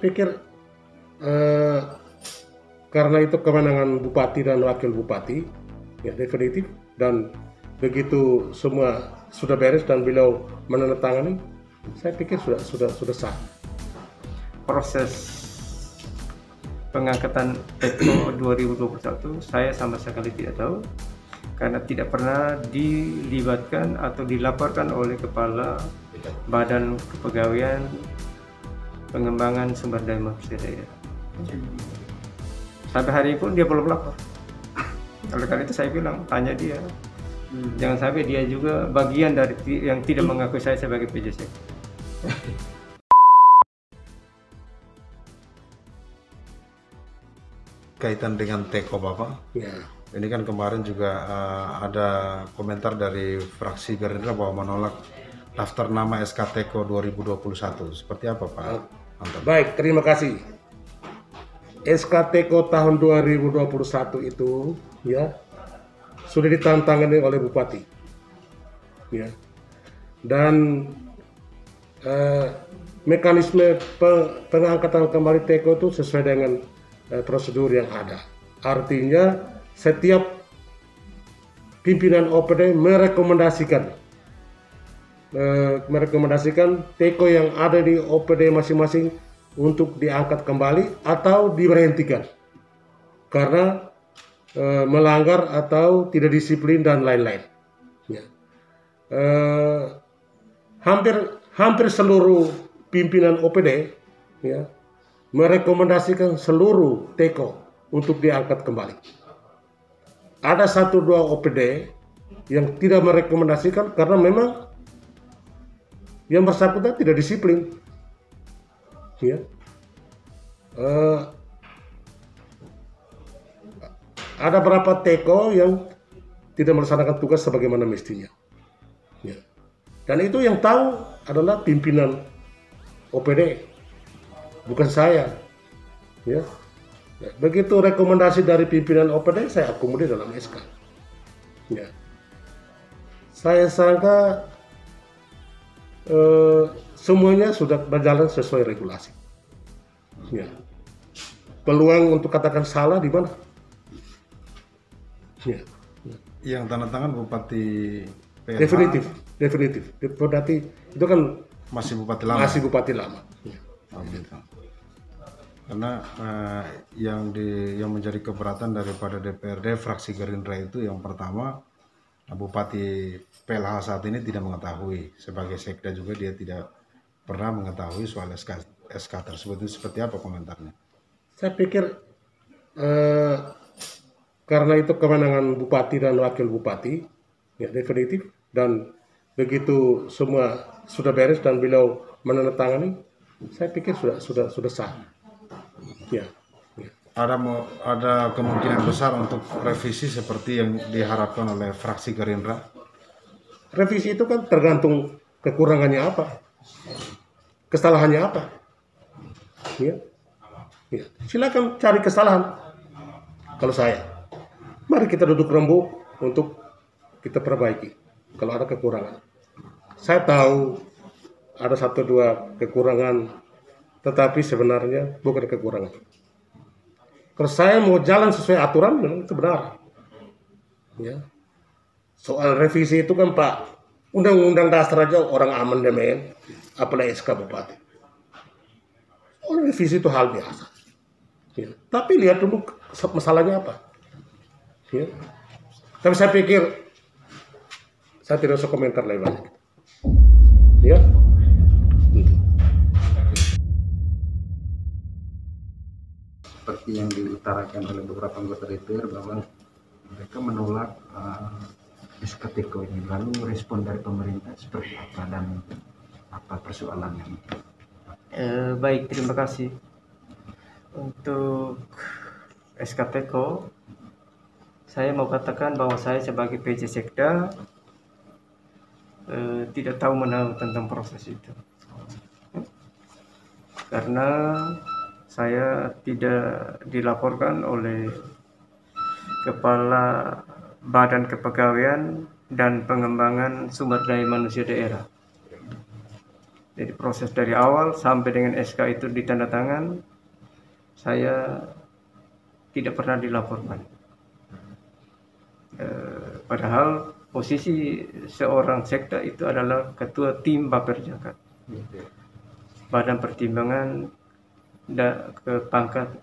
pikir karena itu kewenangan bupati dan wakil bupati, ya definitif, dan begitu semua sudah beres dan beliau menandatangani, saya pikir sudah sah. Proses pengangkatan Teko 2021 saya sama sekali tidak tahu, karena tidak pernah dilibatkan atau dilaporkan oleh Kepala Badan Kepegawaian Pengembangan Sumber Daya Manusia Daerah. Sampai hari ini pun dia belum lapor. Oleh karena itu saya bilang, tanya dia. Jangan sampai dia juga bagian dari yang tidak mengakui saya sebagai PJ Sekda. Kaitan dengan Teko Bapak, Ya. ini kan kemarin juga ada komentar dari fraksi Gerindra bahwa menolak daftar nama SK Teko 2021. Seperti apa Pak? Mantap. Baik, terima kasih. SK Teko tahun 2021 itu ya sudah ditandatangani oleh bupati, ya, dan mekanisme pengangkatan kembali Teko itu sesuai dengan prosedur yang ada. Artinya setiap pimpinan OPD merekomendasikan Teko yang ada di OPD masing-masing untuk diangkat kembali atau diberhentikan karena melanggar atau tidak disiplin dan lain-lain. Ya. Hampir seluruh pimpinan OPD ya merekomendasikan seluruh Teko untuk diangkat kembali. Ada 1-2 OPD yang tidak merekomendasikan karena memang yang bersangkutan tidak disiplin. Ya. Ada berapa Teko yang tidak melaksanakan tugas sebagaimana mestinya. Ya. Dan itu yang tahu adalah pimpinan OPD, bukan saya. Ya. Begitu rekomendasi dari pimpinan OPD, saya akomodir dalam SK. Ya. Saya sangka semuanya sudah berjalan sesuai regulasi. Ya. Peluang untuk katakan salah di mana? Ya. Yang tanda tangan Bupati PLH. Definitif. Berarti itu kan Masih Bupati lama. Masih Bupati lama. Ya. Oh, gitu. Karena yang menjadi keberatan daripada DPRD fraksi Gerindra itu yang pertama, Bupati PLH saat ini tidak mengetahui, sebagai Sekda juga dia tidak pernah mengetahui soal SK tersebut. Itu seperti apa komentarnya? Saya pikir karena itu kewenangan bupati dan wakil bupati, ya definitif, dan begitu semua sudah beres dan beliau menandatangani, saya pikir sudah sah. Ya. Ada kemungkinan besar untuk revisi seperti yang diharapkan oleh fraksi Gerindra. Revisi itu kan tergantung kekurangannya apa, kesalahannya apa. Ya. Ya. Silakan cari kesalahan. Kalau saya, mari kita duduk rembuk untuk kita perbaiki. Kalau ada kekurangan, saya tahu ada 1-2 kekurangan, tetapi sebenarnya bukan kekurangan. Kalau saya mau jalan sesuai aturan, memang itu benar. Ya. Soal revisi itu kan Pak, undang-undang dasar aja orang amandemen, apalagi SK Bupati. Soal revisi itu hal biasa. Ya. Tapi lihat dulu masalahnya apa. Ya. Tapi saya pikir saya tidak usah komentar lebih banyak. Ya. Seperti yang diutarakan oleh beberapa anggota DPR bahwa mereka menolak SK Teko ini. Lalu respon dari pemerintah seperti apa dan apa persoalannya? Baik, terima kasih. Untuk SK Teko, saya mau katakan bahwa saya sebagai PJ Sekda tidak tahu menahu tentang proses itu, karena saya tidak dilaporkan oleh Kepala Badan Kepegawaian dan Pengembangan Sumber Daya Manusia Daerah. Jadi proses dari awal sampai dengan SK itu ditandatangan, saya tidak pernah dilaporkan. Padahal posisi seorang sekda itu adalah ketua tim Baperjakat, Badan Pertimbangan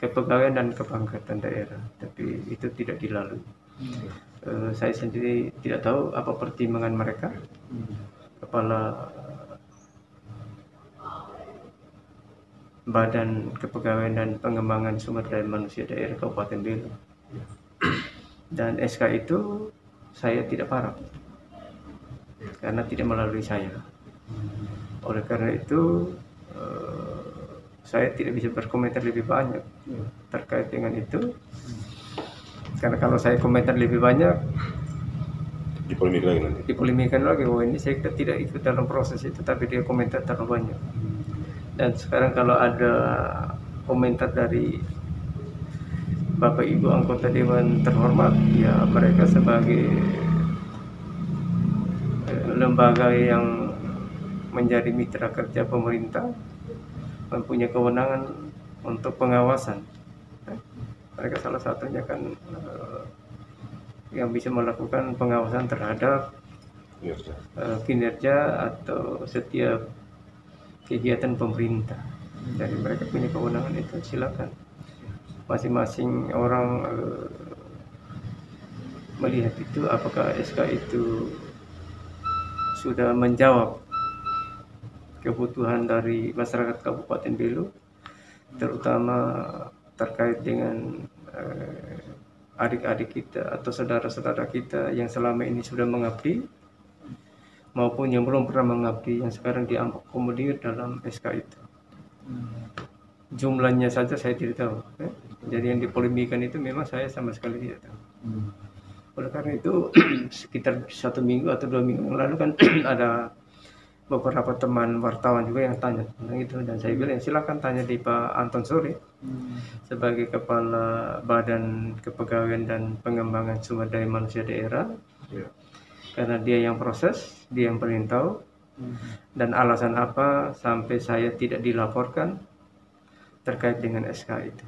Kepegawaian dan Kepangkatan Daerah, tapi itu tidak dilalui. Saya sendiri tidak tahu apa pertimbangan mereka. Kepala Badan Kepegawaian dan Pengembangan Sumber Daya Manusia Daerah Kabupaten Belu. Dan SK itu saya tidak paraf karena tidak melalui saya. Oleh karena itu saya tidak bisa berkomentar lebih banyak terkait dengan itu. Karena kalau saya komentar lebih banyak dipolemikkan lagi. Oh, ini saya tidak ikut dalam proses itu, tapi dia komentar terlalu banyak. Dan sekarang kalau ada komentar dari Bapak Ibu anggota Dewan terhormat, ya mereka sebagai lembaga yang menjadi mitra kerja pemerintah mempunyai kewenangan untuk pengawasan. Mereka salah satunya kan yang bisa melakukan pengawasan terhadap kinerja atau setiap kegiatan pemerintah. Jadi mereka punya kewenangan itu, silakan. Masing-masing orang melihat itu apakah SK itu sudah menjawab kebutuhan dari masyarakat Kabupaten Belu, terutama terkait dengan adik-adik kita atau saudara-saudara kita yang selama ini sudah mengabdi maupun yang belum pernah mengabdi yang sekarang diakomodir dalam SK itu. Jumlahnya saja saya tidak tahu. Jadi yang dipolemikan itu memang saya sama sekali tidak tahu. Oleh karena itu sekitar 1 minggu atau 2 minggu yang lalu kan ada beberapa teman wartawan juga yang tanya tentang itu, dan saya bilang silakan tanya di Pak Anton Suri sebagai Kepala Badan Kepegawaian dan Pengembangan Sumber Daya Manusia Daerah. Karena dia yang proses, dia yang paling tahu. Dan alasan apa sampai saya tidak dilaporkan terkait dengan SK itu.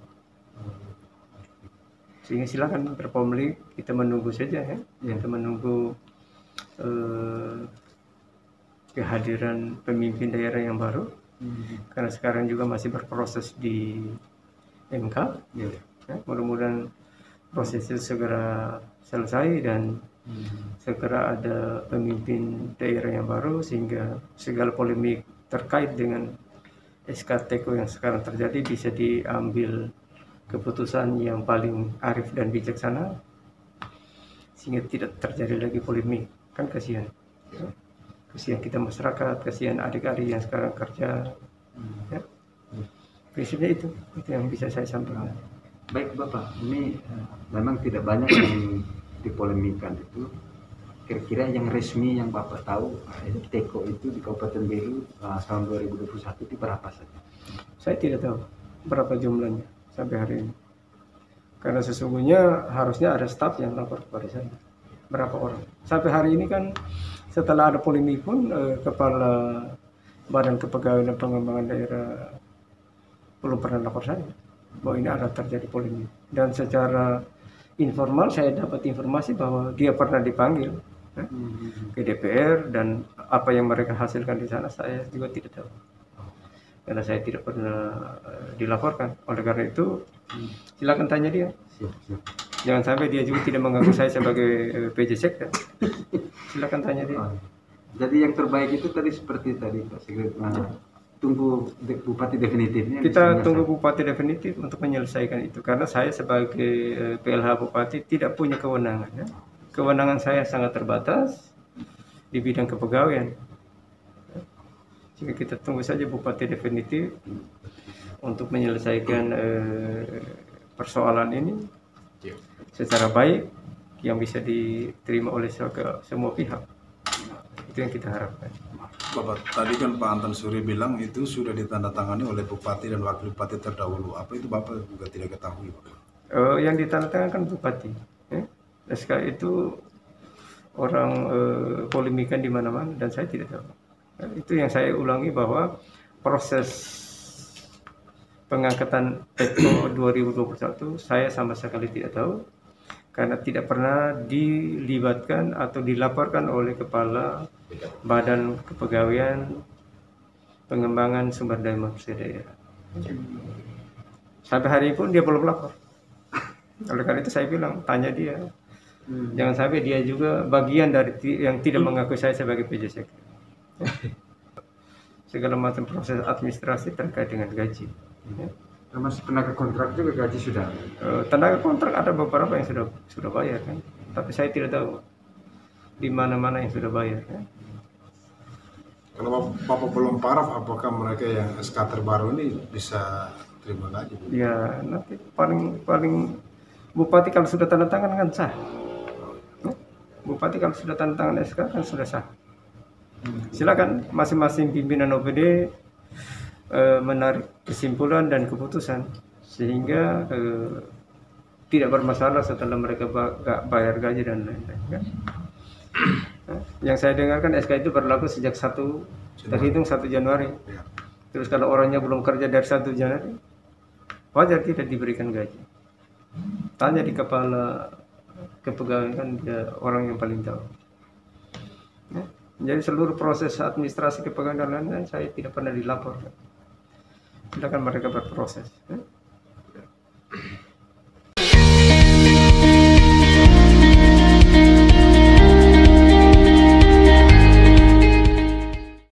Sehingga silakan berpolemik, kita menunggu saja ya. Kita menunggu kehadiran pemimpin daerah yang baru. Karena sekarang juga masih berproses di MK. Ya, mudah-mudahan proses itu segera selesai dan segera ada pemimpin daerah yang baru, sehingga segala polemik terkait dengan SK Teko yang sekarang terjadi bisa diambil keputusan yang paling arif dan bijaksana, sehingga tidak terjadi lagi polemik. Kan kasihan, kasihan kita masyarakat, kasihan adik-adik yang sekarang kerja. Ya. Prinsipnya itu yang bisa saya sampaikan. Baik Bapak, ini memang tidak banyak yang dipolemikan itu. Kira-kira yang resmi yang Bapak tahu Teko itu di Kabupaten Belu tahun 2021 itu berapa saja? Saya tidak tahu berapa jumlahnya sampai hari ini. Karena sesungguhnya harusnya ada staf yang lapor kepada saya. Berapa orang? Sampai hari ini kan setelah ada polemik pun Kepala Badan Kepegawaian dan Pengembangan Daerah belum pernah lapor saya bahwa ini ada terjadi polemik. Dan secara informal saya dapat informasi bahwa dia pernah dipanggil ke DPR, dan apa yang mereka hasilkan di sana saya juga tidak tahu. Karena saya tidak pernah dilaporkan. Oleh karena itu silakan tanya dia. Jangan sampai dia juga tidak mengaku saya sebagai PJ Sekda. Silakan tanya dia. Jadi yang terbaik itu tadi seperti tadi Pak Sekda, tunggu Bupati definitifnya. Kita tunggu Bupati definitif untuk menyelesaikan itu, karena saya sebagai PLH Bupati tidak punya kewenangan. Ya. Kewenangan saya sangat terbatas di bidang kepegawaian. Jika kita tunggu saja Bupati definitif untuk menyelesaikan persoalan ini secara baik yang bisa diterima oleh semua pihak. Itu yang kita harapkan. Bapak, tadi kan Pak Anton Suri bilang itu sudah ditandatangani oleh Bupati dan Wakil Bupati terdahulu. Apa itu Bapak juga tidak ketahui, Bapak? Yang ditandatangani kan Bupati. SK itu orang polemikan di mana-mana dan saya tidak tahu. Itu yang saya ulangi, bahwa proses pengangkatan Petko 2021 saya sama sekali tidak tahu, karena tidak pernah dilibatkan atau dilaporkan oleh Kepala Badan Kepegawaian Pengembangan Sumber Daya Manusia Daerah. Sampai hari ini pun dia belum lapor. Oleh karena itu saya bilang, tanya dia. Jangan sampai dia juga bagian dari yang tidak mengakui saya sebagai PJ Sekre. Segala macam proses administrasi terkait dengan gaji. Termasuk tenaga kontrak juga gaji sudah. Tenaga kontrak ada beberapa yang sudah bayar kan, tapi saya tidak tahu di mana-mana yang sudah bayar kan. Kalau Bapak belum paraf, apakah mereka yang SK terbaru ini bisa terima gaji? Ya nanti paling Bupati kalau sudah tanda tangan kan sah. Bupati kalau sudah tanda tangan SK kan sudah sah. Silakan masing-masing pimpinan OPD menarik kesimpulan dan keputusan sehingga tidak bermasalah setelah mereka bayar gaji dan lain-lain kan. Yang saya dengarkan SK itu berlaku sejak terhitung 1 Januari. Terus kalau orangnya belum kerja dari 1 Januari, wajar tidak diberikan gaji. Tanya di Kepala Kepegawaian, kan dia orang yang paling tahu. Jadi seluruh proses administrasi kepegawaian dan lain-lain saya tidak pernah dilaporkan. Silakan mereka berproses.